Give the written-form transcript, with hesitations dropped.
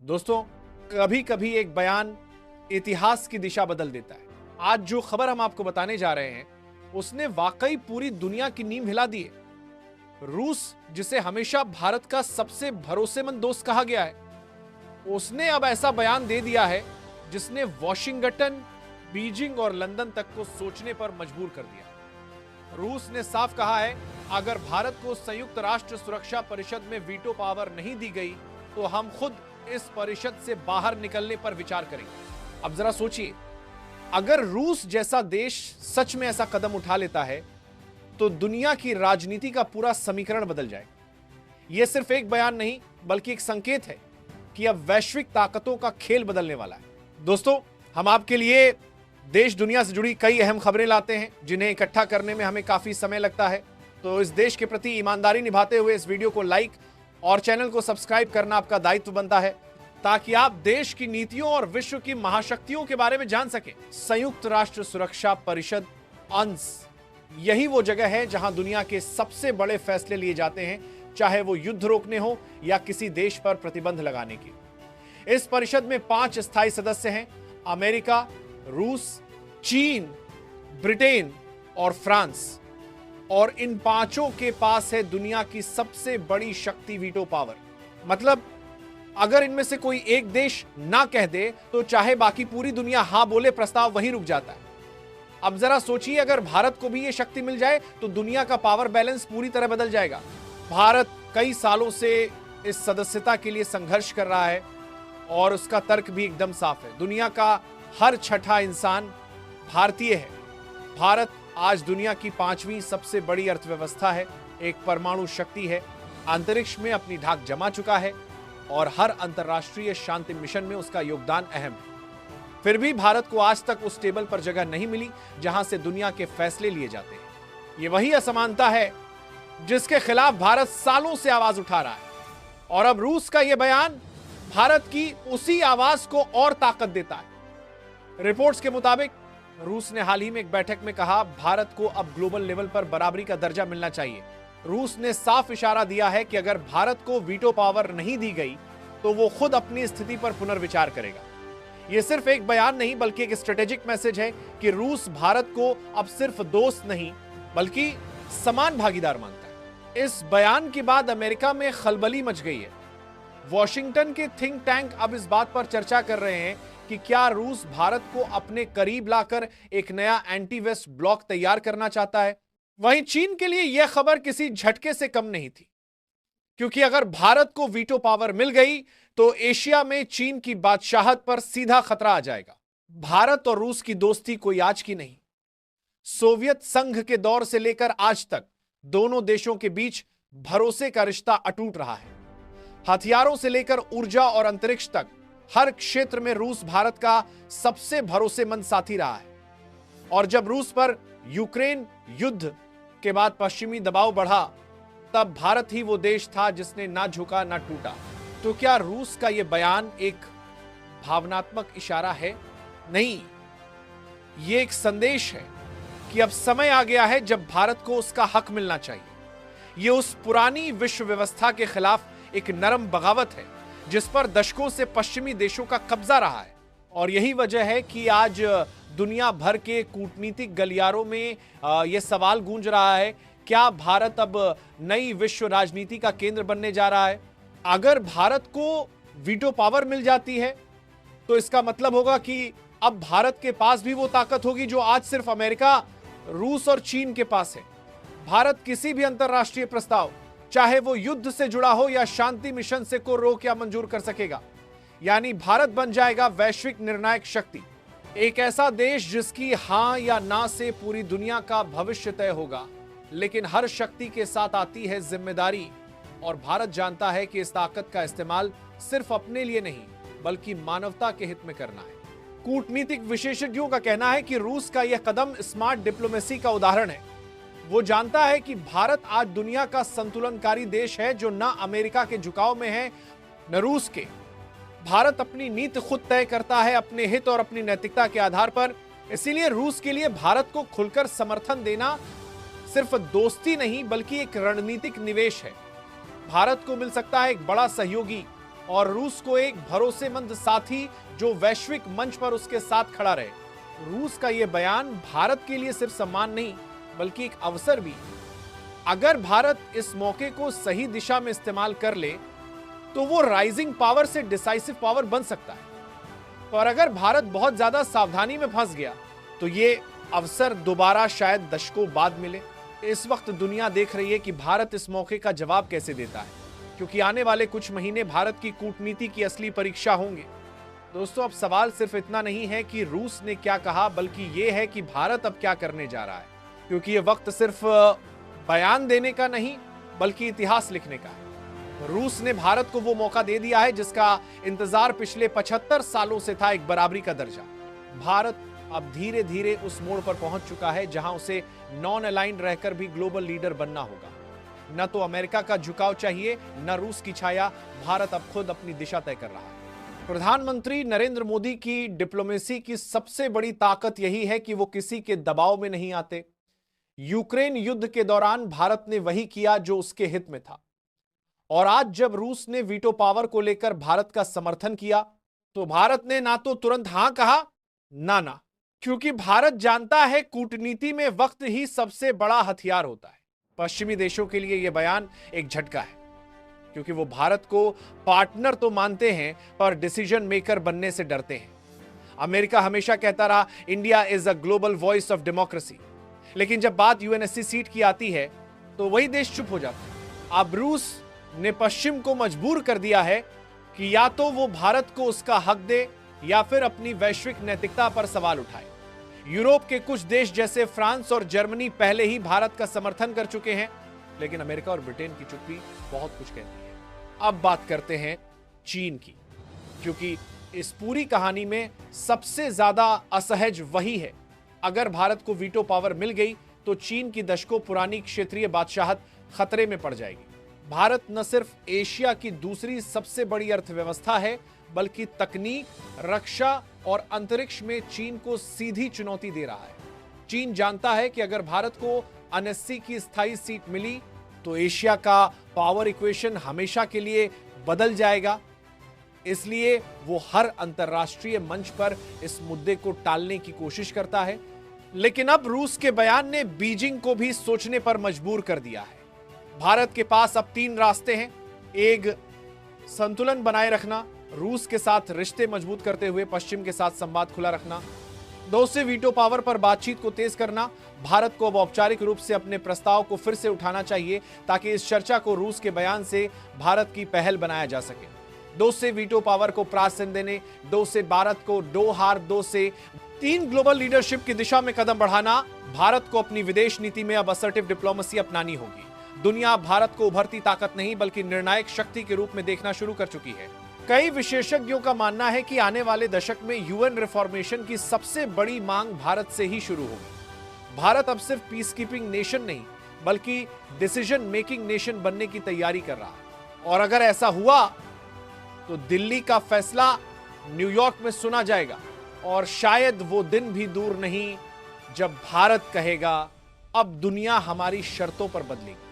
दोस्तों, कभी कभी एक बयान इतिहास की दिशा बदल देता है। आज जो खबर हम आपको बताने जा रहे हैं उसने वाकई पूरी दुनिया की नींव हिला दी है। रूस, जिसे हमेशा भारत का सबसे भरोसेमंद दोस्त कहा गया है, उसने अब ऐसा बयान दे दिया है जिसने वॉशिंगटन, बीजिंग और लंदन तक को सोचने पर मजबूर कर दिया। रूस ने साफ कहा है, अगर भारत को संयुक्त राष्ट्र सुरक्षा परिषद में वीटो पावर नहीं दी गई तो हम खुद इस परिषद से बाहर निकलने पर विचार करेंगे। अब जरा सोचिए, अगर रूस जैसा देश सच में ऐसा कदम उठा लेता है तो दुनिया की राजनीति का पूरा समीकरण बदल जाएगा। यह सिर्फ एक बयान नहीं बल्कि एक संकेत है कि अब वैश्विक ताकतों का खेल बदलने वाला है। दोस्तों, हम आपके लिए देश दुनिया से जुड़ी कई अहम खबरें लाते हैं जिन्हें इकट्ठा करने में हमें काफी समय लगता है। तो इस देश के प्रति ईमानदारी निभाते हुए इस वीडियो को लाइक और चैनल को सब्सक्राइब करना आपका दायित्व बनता है, ताकि आप देश की नीतियों और विश्व की महाशक्तियों के बारे में जान सकें। संयुक्त राष्ट्र सुरक्षा परिषद अंस, यही वो जगह है जहां दुनिया के सबसे बड़े फैसले लिए जाते हैं, चाहे वो युद्ध रोकने हो या किसी देश पर प्रतिबंध लगाने की। इस परिषद में 5 स्थायी सदस्य हैं: अमेरिका, रूस, चीन, ब्रिटेन और फ्रांस। और इन पांचों के पास है दुनिया की सबसे बड़ी शक्ति, वीटो पावर। मतलब अगर इनमें से कोई एक देश ना कह दे तो चाहे बाकी पूरी दुनिया हां बोले, प्रस्ताव वहीं रुक जाता है। अब जरा सोचिए, अगर भारत को भी यह शक्ति मिल जाए तो दुनिया का पावर बैलेंस पूरी तरह बदल जाएगा। भारत कई सालों से इस सदस्यता के लिए संघर्ष कर रहा है और उसका तर्क भी एकदम साफ है। दुनिया का हर छठा इंसान भारतीय है। भारत आज दुनिया की 5वीं सबसे बड़ी अर्थव्यवस्था है, एक परमाणु शक्ति है, अंतरिक्ष में अपनी धाक जमा चुका है और हर अंतर्राष्ट्रीय शांति मिशन में उसका योगदान अहम है। फिर भी भारत को आज तक उस टेबल पर जगह नहीं मिली जहां से दुनिया के फैसले लिए जाते हैं। ये वही असमानता है जिसके खिलाफ भारत सालों से आवाज उठा रहा है, और अब रूस का यह बयान भारत की उसी आवाज को और ताकत देता है। रिपोर्ट्स के मुताबिक रूस ने हाल ही में एक बैठक में कहा, भारत को अब ग्लोबल लेवल पर बराबरी का दर्जा मिलना चाहिए। रूस ने साफ इशारा दिया है कि अगर भारत को वीटो पावर नहीं दी गई तो वो खुद अपनी स्थिति पर पुनर्विचार करेगा। यह सिर्फ एक बयान नहीं बल्कि एक स्ट्रेटेजिक मैसेज है कि रूस भारत को अब सिर्फ दोस्त नहीं बल्कि समान भागीदार मानता है। इस बयान के बाद अमेरिका में खलबली मच गई है। वॉशिंगटन के थिंक टैंक अब इस बात पर चर्चा कर रहे हैं कि क्या रूस भारत को अपने करीब लाकर एक नया एंटी वेस्ट ब्लॉक तैयार करना चाहता है। वहीं चीन के लिए यह खबर किसी झटके से कम नहीं थी, क्योंकि अगर भारत को वीटो पावर मिल गई तो एशिया में चीन की बादशाहत पर सीधा खतरा आ जाएगा। भारत और रूस की दोस्ती कोई आज की नहीं। सोवियत संघ के दौर से लेकर आज तक दोनों देशों के बीच भरोसे का रिश्ता अटूट रहा है। हथियारों से लेकर ऊर्जा और अंतरिक्ष तक हर क्षेत्र में रूस भारत का सबसे भरोसेमंद साथी रहा है। और जब रूस पर यूक्रेन युद्ध के बाद पश्चिमी दबाव बढ़ा, तब भारत ही वो देश था जिसने ना झुका ना टूटा। तो क्या रूस का यह बयान एक भावनात्मक इशारा है? नहीं, यह एक संदेश है कि अब समय आ गया है जब भारत को उसका हक मिलना चाहिए। यह उस पुरानी विश्व व्यवस्था के खिलाफ एक नरम बगावत है जिस पर दशकों से पश्चिमी देशों का कब्जा रहा है। और यही वजह है कि आज दुनिया भर के कूटनीतिक गलियारों में यह सवाल गूंज रहा है, क्या भारत अब नई विश्व राजनीति का केंद्र बनने जा रहा है? अगर भारत को वीटो पावर मिल जाती है तो इसका मतलब होगा कि अब भारत के पास भी वो ताकत होगी जो आज सिर्फ अमेरिका, रूस और चीन के पास है। भारत किसी भी अंतरराष्ट्रीय प्रस्ताव, चाहे वो युद्ध से जुड़ा हो या शांति मिशन से, को रोक या मंजूर कर सकेगा। यानी भारत बन जाएगा वैश्विक निर्णायक शक्ति, एक ऐसा देश जिसकी हां या ना से पूरी दुनिया का भविष्य तय होगा। लेकिन हर शक्ति के साथ आती है जिम्मेदारी, और भारत जानता है कि इस ताकत का इस्तेमाल सिर्फ अपने लिए नहीं बल्कि मानवता के हित में करना है। कूटनीतिक विशेषज्ञों का कहना है कि रूस का यह कदम स्मार्ट डिप्लोमेसी का उदाहरण है। वो जानता है कि भारत आज दुनिया का संतुलनकारी देश है जो न अमेरिका के झुकाव में है न रूस के। भारत अपनी नीति खुद तय करता है, अपने हित और अपनी नैतिकता के आधार पर। इसीलिए रूस के लिए भारत को खुलकर समर्थन देना सिर्फ दोस्ती नहीं बल्कि एक रणनीतिक निवेश है। भारत को मिल सकता है एक बड़ा सहयोगी और रूस को एक भरोसेमंद साथी जो वैश्विक मंच पर उसके साथ खड़ा रहे। रूस का यह बयान भारत के लिए सिर्फ सम्मान नहीं बल्कि एक अवसर भी। अगर भारत इस मौके को सही दिशा में इस्तेमाल कर ले तो वो राइजिंग पावर से डिसाइसिव पावर बन सकता है। और अगर भारत बहुत ज्यादा सावधानी में फंस गया तो ये अवसर दोबारा शायद दशकों बाद मिले। इस वक्त दुनिया देख रही है कि भारत इस मौके का जवाब कैसे देता है, क्योंकि आने वाले कुछ महीने भारत की कूटनीति की असली परीक्षा होंगे। दोस्तों, अब सवाल सिर्फ इतना नहीं है कि रूस ने क्या कहा, बल्कि यह है कि भारत अब क्या करने जा रहा है, क्योंकि यह वक्त सिर्फ बयान देने का नहीं बल्कि इतिहास लिखने का है। रूस ने भारत को वो मौका दे दिया है जिसका इंतजार पिछले 75 सालों से था, एक बराबरी का दर्जा। भारत अब धीरे धीरे उस मोड़ पर पहुंच चुका है जहां उसे नॉन अलाइंड रहकर भी ग्लोबल लीडर बनना होगा। न तो अमेरिका का झुकाव चाहिए, न रूस की छाया। भारत अब खुद अपनी दिशा तय कर रहा है। प्रधानमंत्री नरेंद्र मोदी की डिप्लोमेसी की सबसे बड़ी ताकत यही है कि वो किसी के दबाव में नहीं आते। यूक्रेन युद्ध के दौरान भारत ने वही किया जो उसके हित में था, और आज जब रूस ने वीटो पावर को लेकर भारत का समर्थन किया तो भारत ने ना तो तुरंत हां कहा ना, क्योंकि भारत जानता है कूटनीति में वक्त ही सबसे बड़ा हथियार होता है। पश्चिमी देशों के लिए यह बयान एक झटका है, क्योंकि वो भारत को पार्टनर तो मानते हैं पर डिसीजन मेकर बनने से डरते हैं। अमेरिका हमेशा कहता रहा India is a global voice of democracy, लेकिन जब बात यूएनएससी सीट की आती है तो वही देश चुप हो जाता है। अब रूस ने पश्चिम को मजबूर कर दिया है कि या तो वो भारत को उसका हक दे या फिर अपनी वैश्विक नैतिकता पर सवाल उठाए। यूरोप के कुछ देश जैसे फ्रांस और जर्मनी पहले ही भारत का समर्थन कर चुके हैं, लेकिन अमेरिका और ब्रिटेन की चुप्पी बहुत कुछ कहती है। अब बात करते हैं चीन की, क्योंकि इस पूरी कहानी में सबसे ज्यादा असहज वही है। अगर भारत को वीटो पावर मिल गई तो चीन की दशकों पुरानी क्षेत्रीय बादशाहत खतरे में पड़ जाएगी। भारत न सिर्फ एशिया की दूसरी सबसे बड़ी अर्थव्यवस्था है, बल्कि तकनीक, रक्षा और अंतरिक्ष में चीन को सीधी चुनौती दे रहा है। चीन जानता है कि अगर भारत को एनएससी की स्थायी सीट मिली तो एशिया का पावर इक्वेशन हमेशा के लिए बदल जाएगा। इसलिए वो हर अंतर्राष्ट्रीय मंच पर इस मुद्दे को टालने की कोशिश करता है। लेकिन अब रूस के बयान ने बीजिंग को भी सोचने पर मजबूर कर दिया है। भारत के पास अब 3 रास्ते हैं। एक, संतुलन बनाए रखना, रूस के साथ रिश्ते मजबूत करते हुए पश्चिम के साथ संवाद खुला रखना। 2 से वीटो पावर पर बातचीत को तेज करना। भारत को अब औपचारिक रूप से अपने प्रस्ताव को फिर से उठाना चाहिए ताकि इस चर्चा को रूस के बयान से भारत की पहल बनाया जा सके। 2 से वीटो पावर को प्रासन्न देने, 2 से भारत को 2 हार 2 से 3 ग्लोबल लीडरशिप की दिशा में कदम बढ़ाना। भारत को अपनी विदेश नीति में अब असर्टिव डिप्लोमेसी अपनानी होगी। दुनिया भारत को उभरती ताकत नहीं बल्कि निर्णायक शक्ति के रूप में देखना शुरू कर चुकी है। कई विशेषज्ञों का मानना है कि आने वाले दशक में यूएन रिफॉर्मेशन की सबसे बड़ी मांग भारत से ही शुरू होगी। भारत अब सिर्फ पीस कीपिंग नेशन नहीं बल्कि डिसीजन मेकिंग नेशन बनने की तैयारी कर रहा है। और अगर ऐसा हुआ तो दिल्ली का फैसला न्यूयॉर्क में सुना जाएगा, और शायद वो दिन भी दूर नहीं जब भारत कहेगा अब दुनिया हमारी शर्तों पर बदलेगी।